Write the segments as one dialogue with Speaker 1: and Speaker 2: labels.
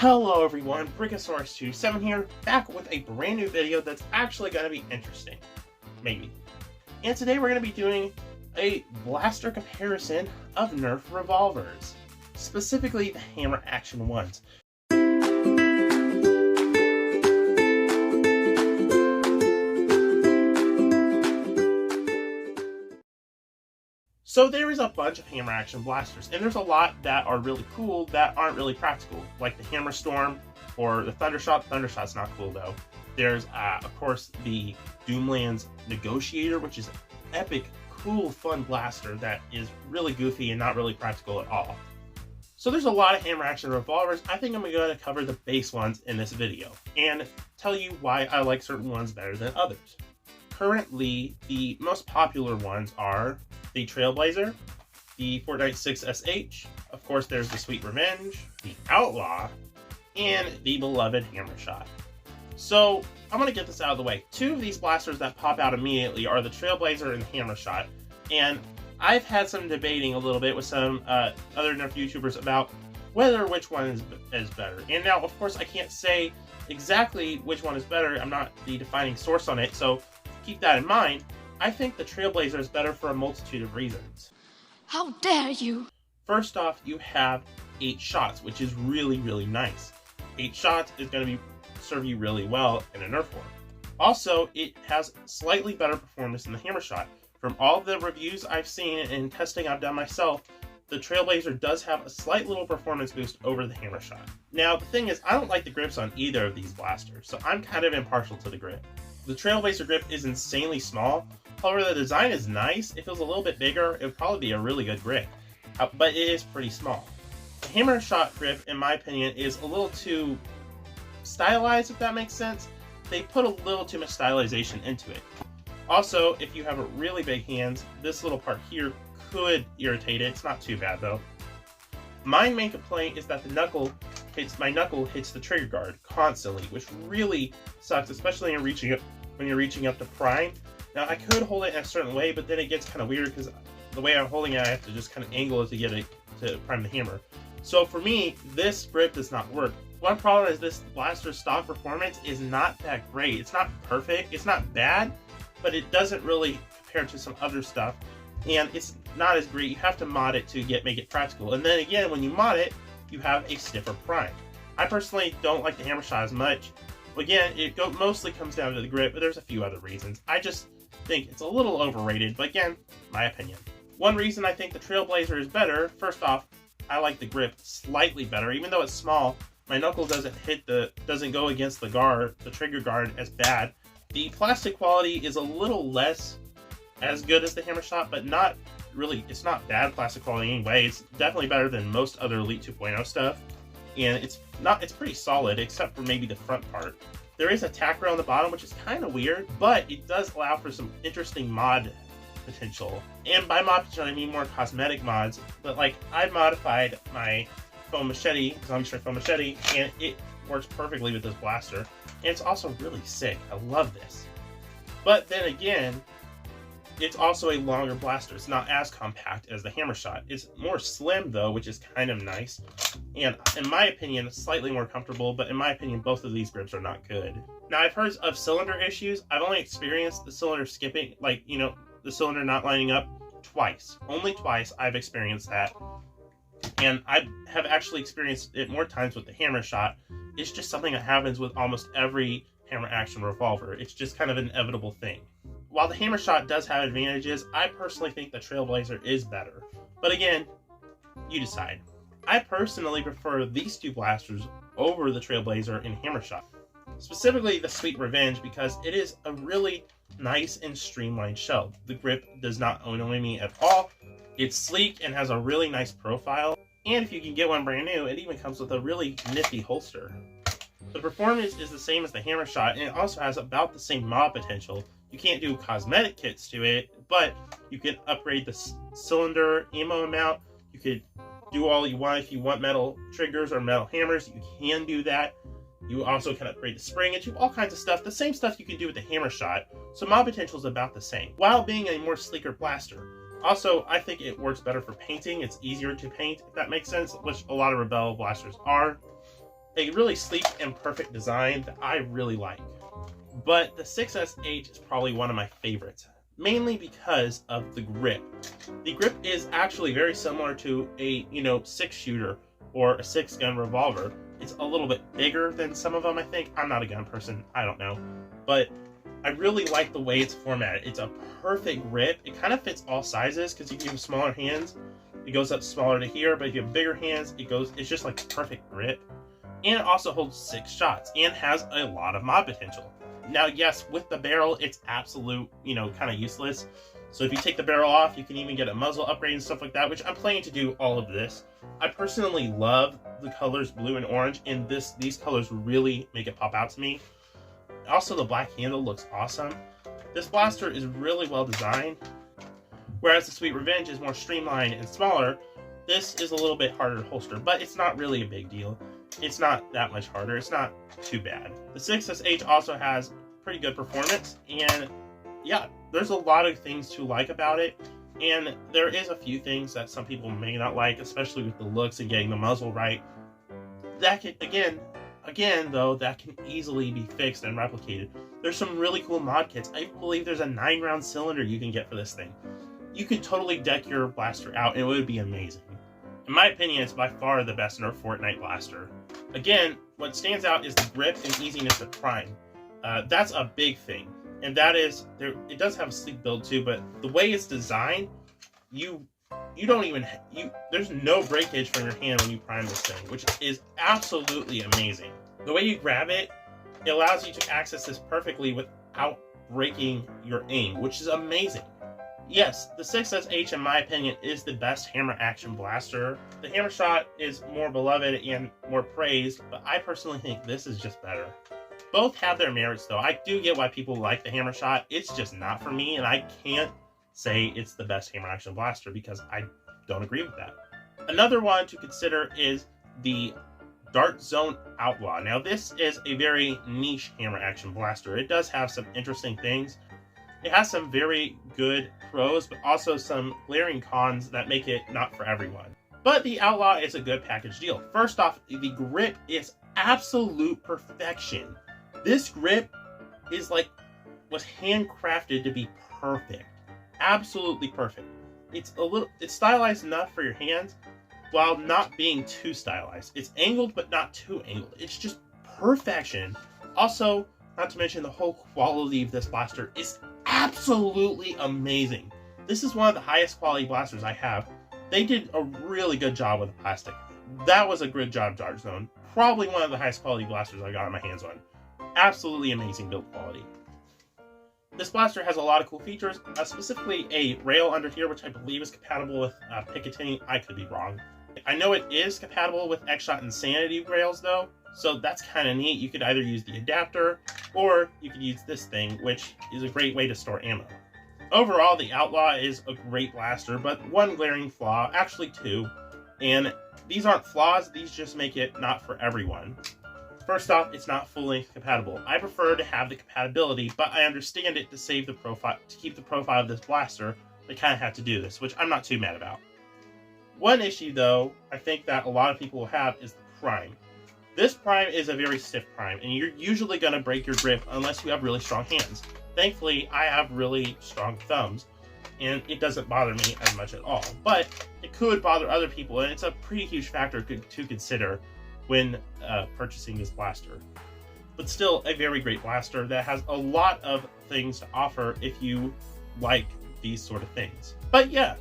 Speaker 1: Hello everyone, Brickosaurus227 here, back with a brand new video that's actually going to be interesting. Maybe. And today we're going to be doing a blaster comparison of Nerf revolvers. Specifically the hammer action ones. So there is a bunch of hammer action blasters, and there's a lot that are really cool that aren't really practical, like the Hammer Storm or the Thundershot. Thundershot's not cool though. There's, of course, the Doomland's Negotiator, which is an epic, cool, fun blaster that is really goofy and not really practical at all. So there's a lot of hammer action revolvers. I think I'm going to cover the base ones in this video and tell you why I like certain ones better than others. Currently, the most popular ones are the Trailblazer, the Fortnite 6SH, of course there's the Sweet Revenge, the Outlaw, and the beloved Hammer Shot. So I'm going to get this out of the way. Two of these blasters that pop out immediately are the Trailblazer and the Hammer Shot, and I've had some debating a little bit with some other Nerf YouTubers about which one is better. And now, of course, I can't say exactly which one is better. I'm not the defining source on it, so keep that in mind. I think the Trailblazer is better for a multitude of reasons.
Speaker 2: How dare you!
Speaker 1: First off, you have 8 shots, which is really, really nice. 8 shots is going to serve you really well in a Nerf war. Also, it has slightly better performance than the Hammer Shot. From all the reviews I've seen and testing I've done myself, the Trailblazer does have a slight little performance boost over the Hammer Shot. Now, the thing is, I don't like the grips on either of these blasters, so I'm kind of impartial to the grip. The Trailblazer grip is insanely small. However, the design is nice. If it was a little bit bigger, it would probably be a really good grip, but it is pretty small. The Hammer Shot grip, in my opinion, is a little too stylized, if that makes sense. They put a little too much stylization into it. Also, if you have really big hands, this little part here could irritate it. It's not too bad though. My main complaint is that my knuckle hits the trigger guard constantly, which really sucks, especially when you're reaching up to prime. Now, I could hold it in a certain way, but then it gets kind of weird because the way I'm holding it, I have to just kind of angle it to get it to prime the hammer. So for me, this grip does not work. One problem is this blaster's stock performance is not that great. It's not perfect. It's not bad, but it doesn't really compare to some other stuff. And it's not as great. You have to mod it to make it practical. And then again, when you mod it, you have a stiffer prime. I personally don't like the Hammer Shot as much. Again, it mostly comes down to the grip, but there's a few other reasons. I just think it's a little overrated, but again, my opinion. One reason I think the Trailblazer is better, first off, I like the grip slightly better. Even though it's small, my knuckle doesn't go against the trigger guard as bad. The plastic quality is a little less as good as the Hammer Shot, but not really, it's not bad plastic quality anyway. It's definitely better than most other Elite 2.0 stuff. And it's pretty solid, except for maybe the front part. There is a tack rail on the bottom, which is kind of weird, but it does allow for some interesting mod potential. And by mod potential, I mean more cosmetic mods. But like, I modified my foam machete, zombie strike foam machete, and it works perfectly with this blaster. And it's also really sick. I love this. But then again, it's also a longer blaster. It's not as compact as the Hammer Shot. It's more slim though, which is kind of nice. And in my opinion, slightly more comfortable, but in my opinion, both of these grips are not good. Now, I've heard of cylinder issues. I've only experienced the cylinder skipping, like, you know, the cylinder not lining up twice. Only twice I've experienced that. And I have actually experienced it more times with the Hammer Shot. It's just something that happens with almost every hammer action revolver. It's just kind of an inevitable thing. While the Hammer Shot does have advantages, I personally think the Trailblazer is better. But again, you decide. I personally prefer these two blasters over the Trailblazer and Hammer Shot. Specifically the Sweet Revenge, because it is a really nice and streamlined shell. The grip does not annoy me at all. It's sleek and has a really nice profile. And if you can get one brand new, it even comes with a really nifty holster. The performance is the same as the Hammer Shot, and it also has about the same mod potential. You can't do cosmetic kits to it, but you can upgrade the cylinder ammo amount. You could do all you want. If you want metal triggers or metal hammers, you can do that. You also can upgrade the spring and do all kinds of stuff. The same stuff you can do with the Hammer Shot. So mod potential is about the same, while being a more sleeker blaster. Also, I think it works better for painting. It's easier to paint, if that makes sense, which a lot of Rebel blasters are. a really sleek and perfect design that I really like. But the 6SH is probably one of my favorites, mainly because of the grip. The grip is actually very similar to a, 6-shooter or a 6-gun revolver. It's a little bit bigger than some of them, I think. I'm not a gun person, I don't know. But I really like the way it's formatted. It's a perfect grip. It kind of fits all sizes because if you have smaller hands, it goes up smaller to here, but if you have bigger hands, it's just like a perfect grip. And it also holds 6 shots and has a lot of mod potential. Now, yes, with the barrel, it's absolute, kind of useless. So if you take the barrel off, you can even get a muzzle upgrade and stuff like that, which I'm planning to do all of this. I personally love the colors blue and orange, and these colors really make it pop out to me. Also, the black handle looks awesome. This blaster is really well designed. Whereas the Sweet Revenge is more streamlined and smaller, this is a little bit harder to holster, but it's not really a big deal. It's not that much harder. It's not too bad. The 6SH also has pretty good performance, and yeah, there's a lot of things to like about it, and there is a few things that some people may not like, especially with the looks and getting the muzzle right. That can, again though, that can easily be fixed and replicated. There's some really cool mod kits. I believe there's a 9-round cylinder you can get for this thing. You could totally deck your blaster out, and it would be amazing. In my opinion, it's by far the best Nerf Fortnite blaster. Again, what stands out is the grip and easiness of prime. That's a big thing, and that is, it does have a sleek build too, but the way it's designed, there's no breakage from your hand when you prime this thing, which is absolutely amazing. The way you grab it, it allows you to access this perfectly without breaking your aim, which is amazing. Yes, the 6SH, in my opinion, is the best hammer action blaster. The hammer shot is more beloved and more praised, but I personally think this is just better. Both have their merits, though. I do get why people like the hammer shot. It's just not for me, and I can't say it's the best hammer action blaster because I don't agree with that. Another one to consider is the Dart Zone Outlaw. Now, this is a very niche hammer action blaster. It does have some interesting things. It has some very good pros, but also some glaring cons that make it not for everyone. But the Outlaw is a good package deal. First off, the grip is absolute perfection. This grip was handcrafted to be perfect. Absolutely perfect. It's stylized enough for your hands while not being too stylized. It's angled, but not too angled. It's just perfection. Also, not to mention the whole quality of this blaster is absolutely amazing. This is one of the highest quality blasters I have. They did a really good job with the plastic. That was a good job, Dart Zone. Probably one of the highest quality blasters I got my hands on. Absolutely amazing build quality. This blaster has a lot of cool features, specifically a rail under here, which I believe is compatible with Picatinny. I could be wrong. I know it is compatible with Xshot Insanity rails, though, so that's kind of neat. You could either use the adapter, or you could use this thing, which is a great way to store ammo. Overall, the Outlaw is a great blaster, but one glaring flaw, actually two, and these aren't flaws, these just make it not for everyone. First off, it's not fully compatible. I prefer to have the compatibility, but I understand it to save the profile, to keep the profile of this blaster. They kind of have to do this, which I'm not too mad about. One issue, though, I think that a lot of people will have is the prime. This prime is a very stiff prime, and you're usually going to break your grip unless you have really strong hands. Thankfully, I have really strong thumbs, and it doesn't bother me as much at all. But it could bother other people, and it's a pretty huge factor to consider when purchasing this blaster. But still, a very great blaster that has a lot of things to offer if you like these sort of things. But yeah,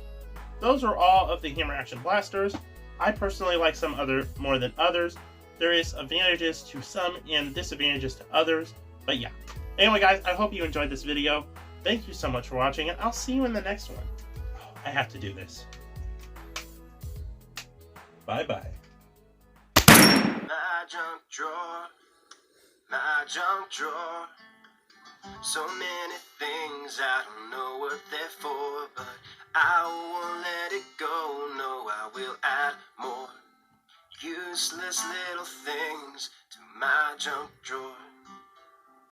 Speaker 1: those are all of the hammer action blasters. I personally like some more than others. There is advantages to some and disadvantages to others. But yeah. Anyway, guys, I hope you enjoyed this video. Thank you so much for watching, and I'll see you in the next one. Oh, I have to do this. Bye-bye.
Speaker 3: My junk drawer. So many things I don't know what they're for, but I won't let it go. No, I will add more useless little things to my junk drawer.